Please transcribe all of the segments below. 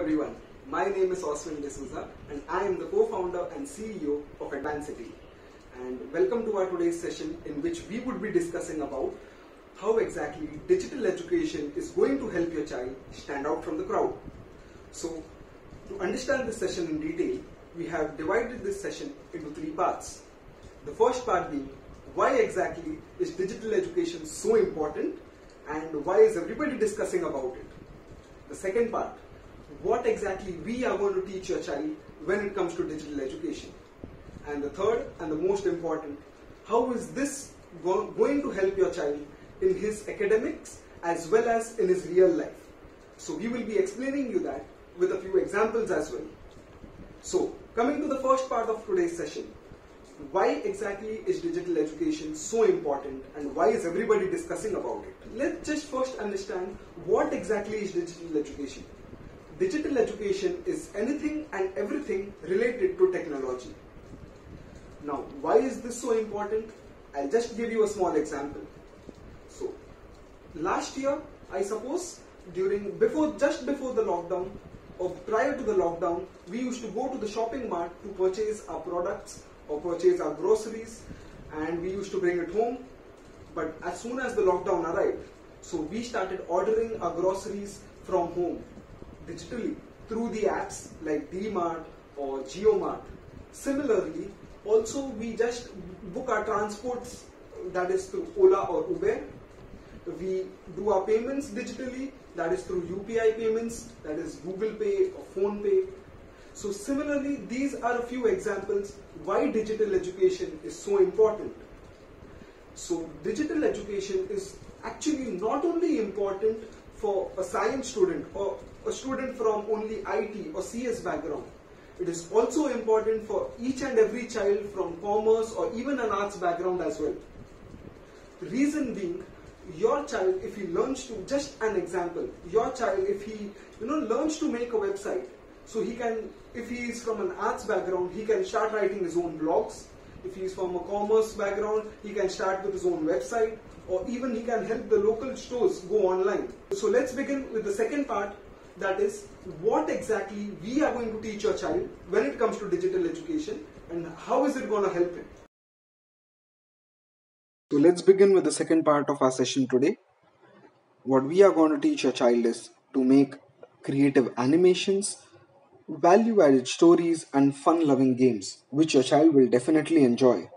everyone, my name is Oswin D'Souza and I am the co-founder and CEO of Advancity. And welcome to our today's session in which we would be discussing about how exactly digital education is going to help your child stand out from the crowd. So to understand this session in detail, we have divided this session into three parts. The first part being why exactly is digital education so important and why is everybody discussing about it. The second part, what exactly we are going to teach your child when it comes to digital education. And the third and the most important, how is this going to help your child in his academics as well as in his real life. So we will be explaining you that with a few examples as well. So coming to the first part of today's session, why exactly is digital education so important and why is everybody discussing about it? Let's just first understand what exactly is digital education. Digital education is anything and everything related to technology. Now, why is this so important? I'll just give you a small example. So, last year, I suppose, just before the lockdown or prior to the lockdown, we used to go to the shopping mart to purchase our products or purchase our groceries, and we used to bring it home. But as soon as the lockdown arrived, so we started ordering our groceries from home digitally through the apps like DMart or JioMart. Similarly, also we just book our transports, that is through Ola or Uber. We do our payments digitally, that is through UPI payments, that is Google Pay or Phone Pay. So similarly, these are a few examples why digital education is so important. So digital education is actually not only important for a science student or a student from only IT or CS background. It is also important for each and every child from commerce or even an arts background as well. The reason being, your child, if he learns to, just an example, your child, if he learns to make a website, so he can, if he is from an arts background, he can start writing his own blogs. If he is from a commerce background, he can start with his own website, or even he can help the local stores go online. So let's begin with the second part, that is what exactly we are going to teach your child when it comes to digital education and how is it going to help him. So let's begin with the second part of our session today. What we are going to teach your child is to make creative animations, value-added stories and fun-loving games, which your child will definitely enjoy.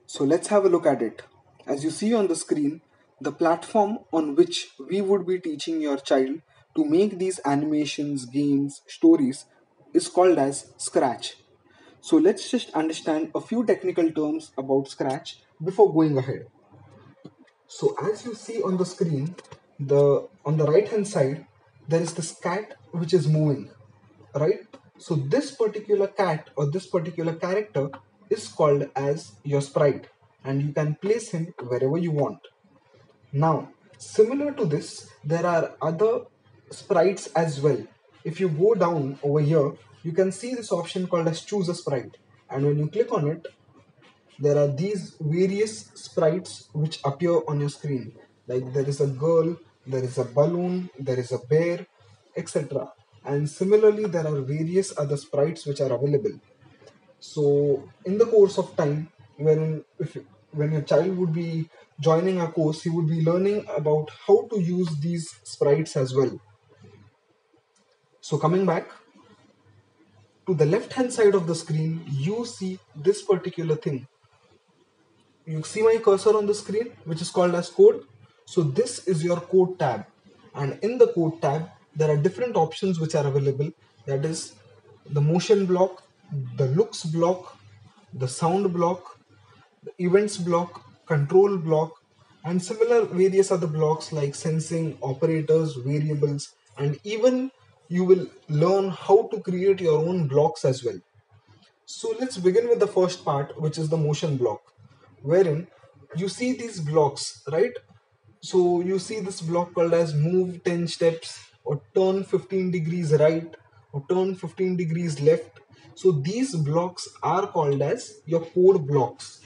So let's have a look at it. As you see on the screen, the platform on which we would be teaching your child to make these animations, games, stories is called as Scratch. So let's just understand a few technical terms about Scratch before going ahead. So as you see on the screen, on the right hand side, there is this cat which is moving, right? So this particular cat or this particular character is called as your sprite, and you can place him wherever you want. Now, similar to this, there are other sprites as well. If you go down over here, you can see this option called as choose a sprite, and when you click on it, there are these various sprites which appear on your screen. Like there is a girl, there is a balloon, there is a bear, etc. And similarly, there are various other sprites which are available. So in the course of time, when your child would be joining a course, he would be learning about how to use these sprites as well. So coming back to the left hand side of the screen, you see this particular thing. You see my cursor on the screen, which is called as code. So this is your code tab, and in the code tab there are different options which are available. That is the motion block, the looks block, the sound block, the events block, control block, and similar various other blocks like sensing, operators, variables, and even you will learn how to create your own blocks as well. So let's begin with the first part, which is the motion block, wherein you see these blocks, right? So you see this block called as move 10 steps or turn 15 degrees right or turn 15 degrees left. So these blocks are called as your code blocks.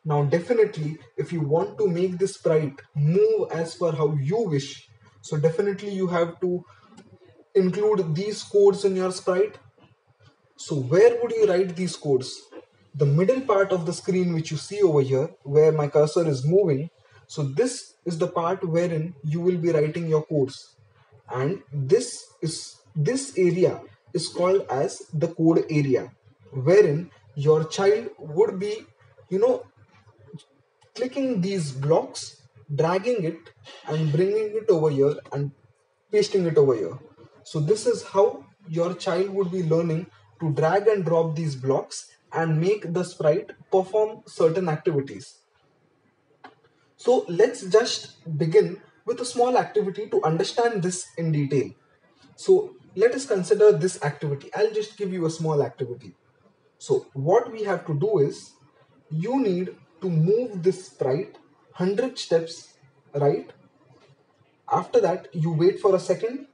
Now definitely if you want to make this sprite move as per how you wish, so definitely you have to include these codes in your sprite. So where would you write these codes? The middle part of the screen which you see over here where my cursor is moving, so this is the part wherein you will be writing your codes, and this area is called as the code area, wherein your child would be, you know, clicking these blocks, dragging it and bringing it over here and pasting it over here. So this is how your child would be learning to drag and drop these blocks and make the sprite perform certain activities. So let's just begin with a small activity to understand this in detail. So let us consider this activity. I'll just give you a small activity. So what we have to do is, you need to move this sprite 100 steps right. After that, you wait for a second.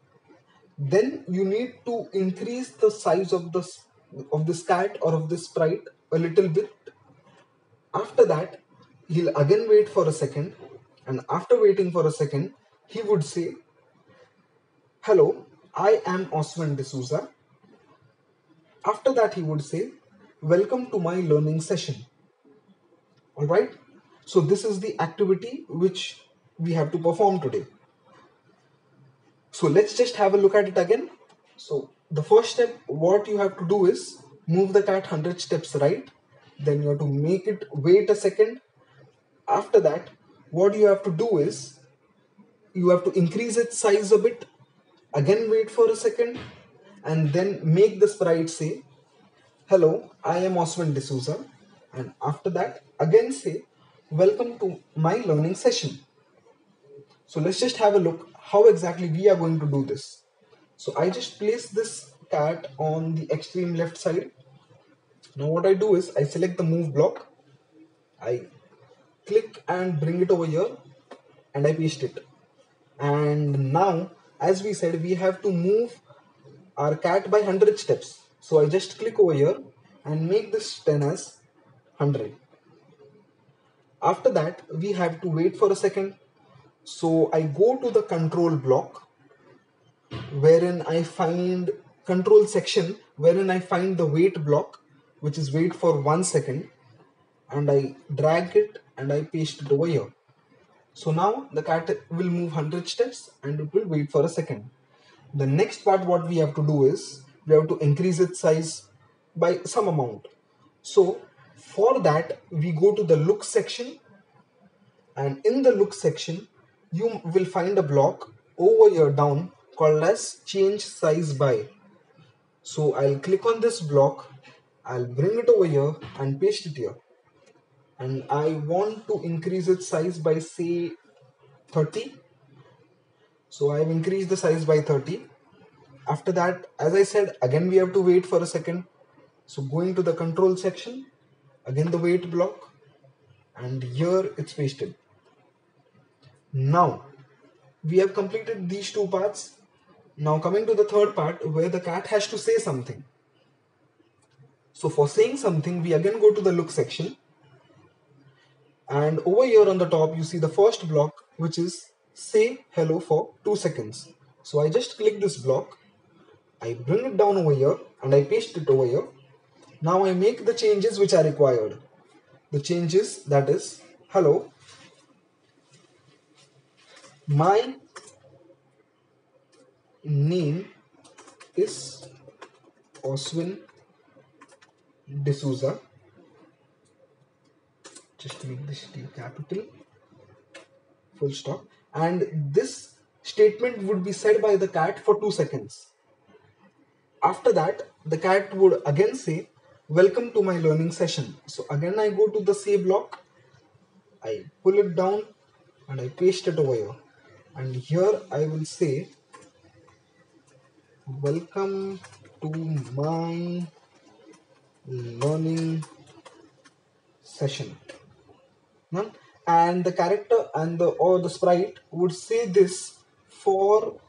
Then you need to increase the size of this cat or of this sprite a little bit. After that, he'll again wait for a second, and after waiting for a second, he would say, "Hello, I am Oswin D'Souza." After that, he would say, "Welcome to my learning session." All right. So this is the activity which we have to perform today. So let's just have a look at it again. So the first step, what you have to do is move the cat 100 steps right. Then you have to make it wait a second. After that, what you have to do is you have to increase its size a bit. Again, wait for a second, and then make the sprite say, "Hello, I am Oswin D'Souza." And after that, again say, "Welcome to my learning session." So let's just have a look how exactly we are going to do this. So I just place this cat on the extreme left side. Now what I do is I select the move block, I click and bring it over here, and I paste it. And now, as we said, we have to move our cat by 100 steps. So I just click over here and make this 10 as 100. After that, we have to wait for a second. So I go to the control block, wherein I find control section, wherein I find the wait block, which is wait for 1 second, and I drag it and I paste it over here. So now the cat will move 100 steps and it will wait for a second. The next part what we have to do is we have to increase its size by some amount. So for that, we go to the look section, and in the look section you will find a block over here down called as change size by. So I'll click on this block, I'll bring it over here and paste it here, and I want to increase its size by say 30. So I've increased the size by 30. After that, as I said, again we have to wait for a second. So going to the control section, again the wait block, and here it's pasted. Now we have completed these two parts. Now coming to the third part where the cat has to say something. So for saying something, we again go to the look section, and over here on the top you see the first block, which is say hello for 2 seconds. So I just click this block, I bring it down over here and I paste it over here. Now I make the changes which are required. The changes, that is, "Hello, my name is Oswin D'Souza." Just make this T capital, full stop. And this statement would be said by the cat for 2 seconds. After that, the cat would again say, "Welcome to my learning session." So again I go to the say block, I pull it down and I paste it over here. And here I will say, "Welcome to my learning session." And the character and the sprite would say this for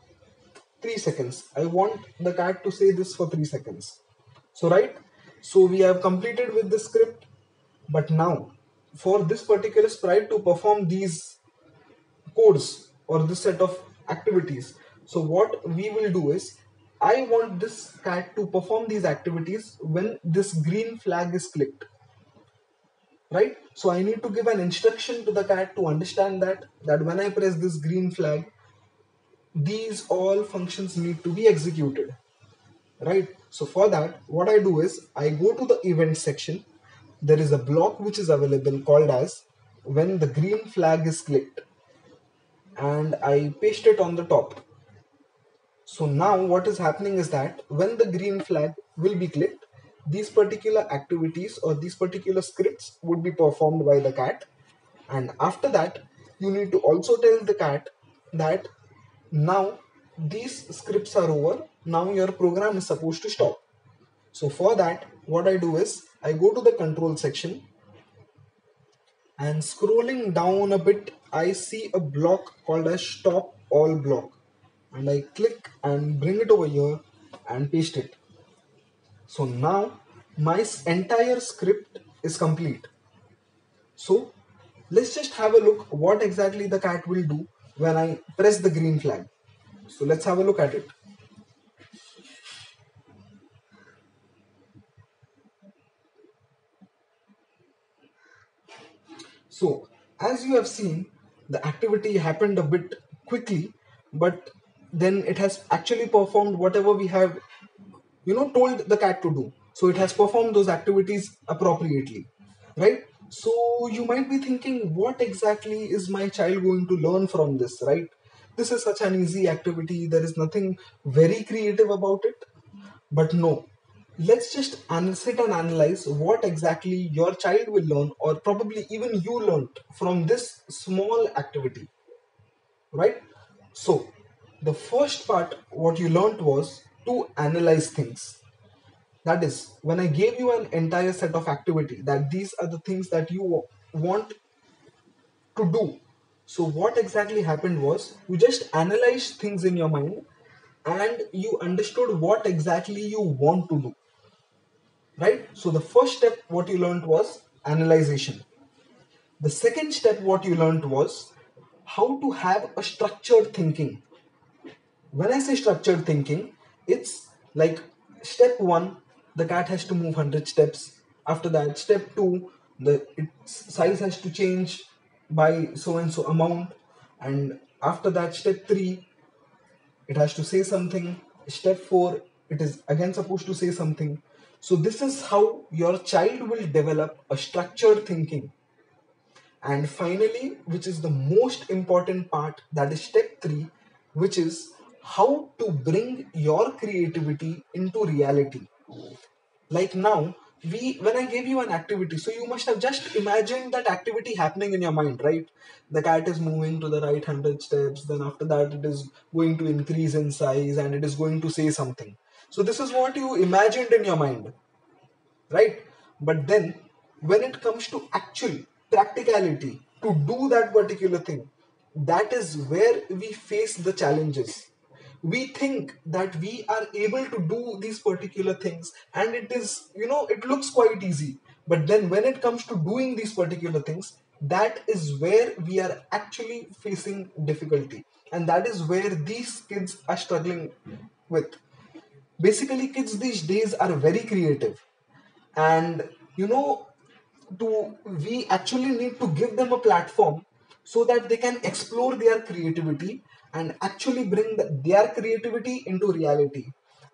3 seconds. I want the cat to say this for 3 seconds. So right, so we have completed with the script, but now for this particular sprite to perform these codes or this set of activities, so what we will do is I want this cat to perform these activities when this green flag is clicked, right? So I need to give an instruction to the cat to understand that when I press this green flag, these all functions need to be executed, right? So for that, what I do is I go to the event section. There is a block which is available called as when the green flag is clicked, and I paste it on the top. So now what is happening is that when the green flag will be clicked, these particular activities or these particular scripts would be performed by the cat. And after that, you need to also tell the cat that now these scripts are over. Now your program is supposed to stop. So for that, what I do is I go to the control section, and scrolling down a bit, I see a block called as stop all block, and I click and bring it over here and paste it. So now my entire script is complete. So let's just have a look what exactly the cat will do when I press the green flag. So let's have a look at it. So as you have seen, the activity happened a bit quickly, but then it has actually performed whatever we have told the cat to do. So it has performed those activities appropriately, right? So you might be thinking, what exactly is my child going to learn from this, right? This is such an easy activity, there is nothing very creative about it. But no, let's just sit and analyze what exactly your child will learn, or probably even you learned from this small activity, right? So the first part, what you learned was to analyze things. That is, when I gave you an entire set of activity, that these are the things that you want to do. So what exactly happened was you just analyzed things in your mind, and you understood what exactly you want to do, right? So the first step what you learned was analyzation. The second step what you learned was how to have a structured thinking. When I say structured thinking, it's like step one, the cat has to move 100 steps. After that, step two, its size has to change by so and so amount. And after that, step three, it has to say something. Step four, it is again supposed to say something. So, this is how your child will develop a structured thinking. And finally, which is the most important part, that is step three, which is how to bring your creativity into reality. Like now, when I gave you an activity, so you must have just imagined that activity happening in your mind, right? The cat is moving to the right 100 steps, then after that, it is going to increase in size and it is going to say something. So, this is what you imagined in your mind, right? But then when it comes to actual practicality to do that particular thing, that is where we face the challenges. We think that we are able to do these particular things, and it is, it looks quite easy. But then when it comes to doing these particular things, that is where we are actually facing difficulty, and that is where these kids are struggling with. Basically, kids these days are very creative, and we actually need to give them a platform so that they can explore their creativity and actually bring their creativity into reality.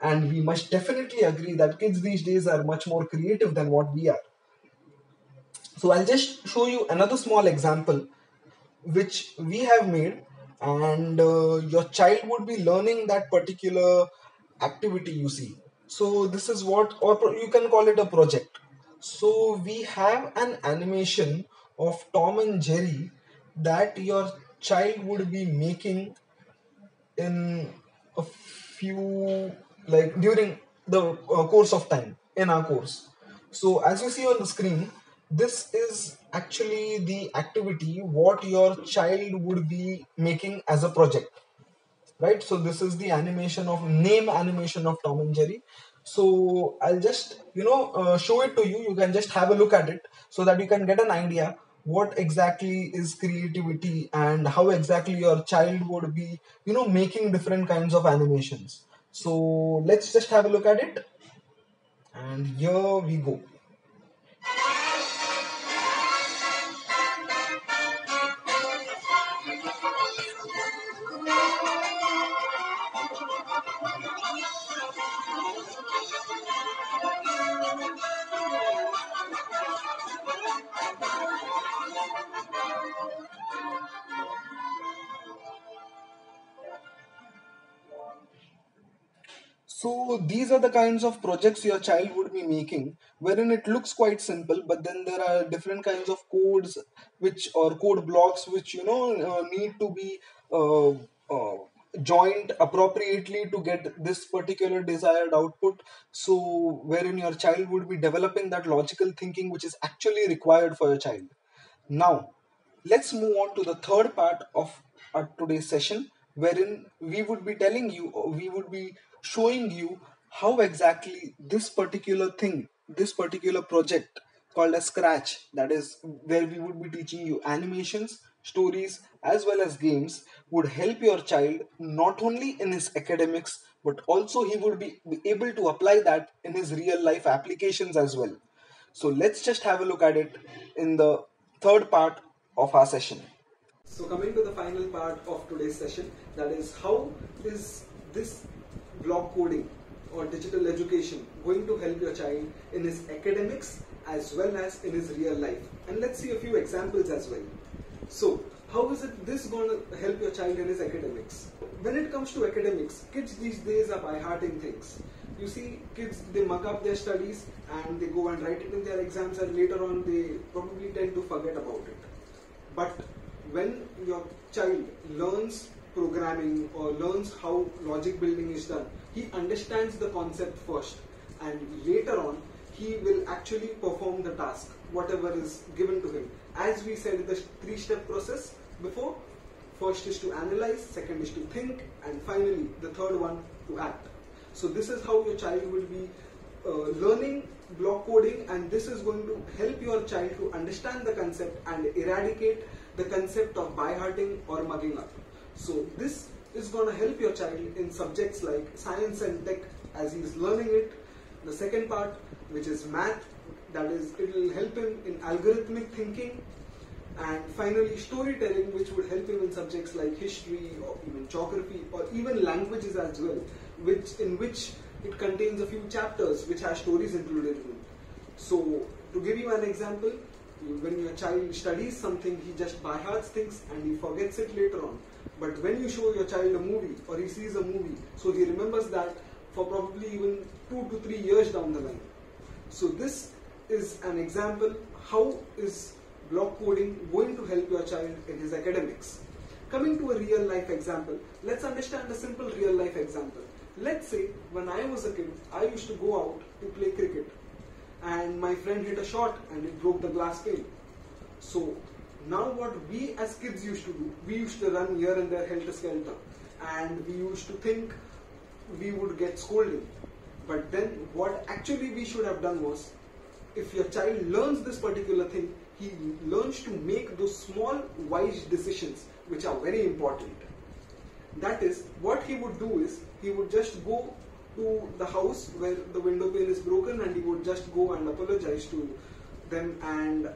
And we must definitely agree that kids these days are much more creative than what we are. So I'll just show you another small example which we have made, and your child would be learning that particular activity, you see. So this is what, or you can call it a project. So we have an animation of Tom and Jerry that your child would be making in a few, like during the course of time in our course. So as you see on the screen, this is actually the activity what your child would be making as a project, right? So this is the animation of Tom and Jerry. So I'll just show it to you. You can just have a look at it so that you can get an idea what exactly is creativity and how exactly your child would be making different kinds of animations. So let's just have a look at it. And here we go. So these are the kinds of projects your child would be making, wherein it looks quite simple, but then there are different kinds of codes which or code blocks which need to be uh, uh, joined appropriately to get this particular desired output. So wherein your child would be developing that logical thinking which is actually required for your child. Now, let's move on to the third part of our today's session, wherein we would be telling you, or we would be showing you how exactly this particular thing, this particular project called as Scratch, that is where we would be teaching you animations, stories, as well as games, would help your child not only in his academics, but also he would be able to apply that in his real life applications as well. So let's just have a look at it in the third part of our session. So coming to the final part of today's session, that is how is this block coding or digital education going to help your child in his academics as well as in his real life. And let's see a few examples as well. So how is this going to help your child in his academics? When it comes to academics, kids these days are by hearting things. You see, kids, they mug up their studies and they go and write it in their exams, and later on they probably tend to forget about it. But when your child learns programming or learns how logic building is done, he understands the concept first, and later on he will actually perform the task, whatever is given to him. As we said, the three-step process before: first is to analyze, second is to think, and finally the third one to act. So this is how your child will be learning block coding, and this is going to help your child to understand the concept and eradicate the concept of by-hearting or mugging up. So this is going to help your child in subjects like science and tech as he is learning it. The second part, which is math, that is, it will help him in algorithmic thinking. And finally storytelling, which would help him in subjects like history or even geography or even languages as well, in which it contains a few chapters which have stories included in it. So to give you an example, when your child studies something, he just by hearts things and he forgets it later on. But when you show your child a movie or he sees a movie, so he remembers that for probably even 2 to 3 years down the line. So this is an example how is block coding going to help your child in his academics. Coming to a real life example, let's understand a simple real life example. Let's say when I was a kid, I used to go out to play cricket, and my friend hit a shot and it broke the glass pane. So now what we as kids used to do, we used to run here and there helter-skelter, and we used to think we would get scolded. But then what actually we should have done was, if your child learns this particular thing, he learns to make those small wise decisions which are very important. That is, what he would do is, he would just go to the house where the window pane is broken and he would just go and apologize to them and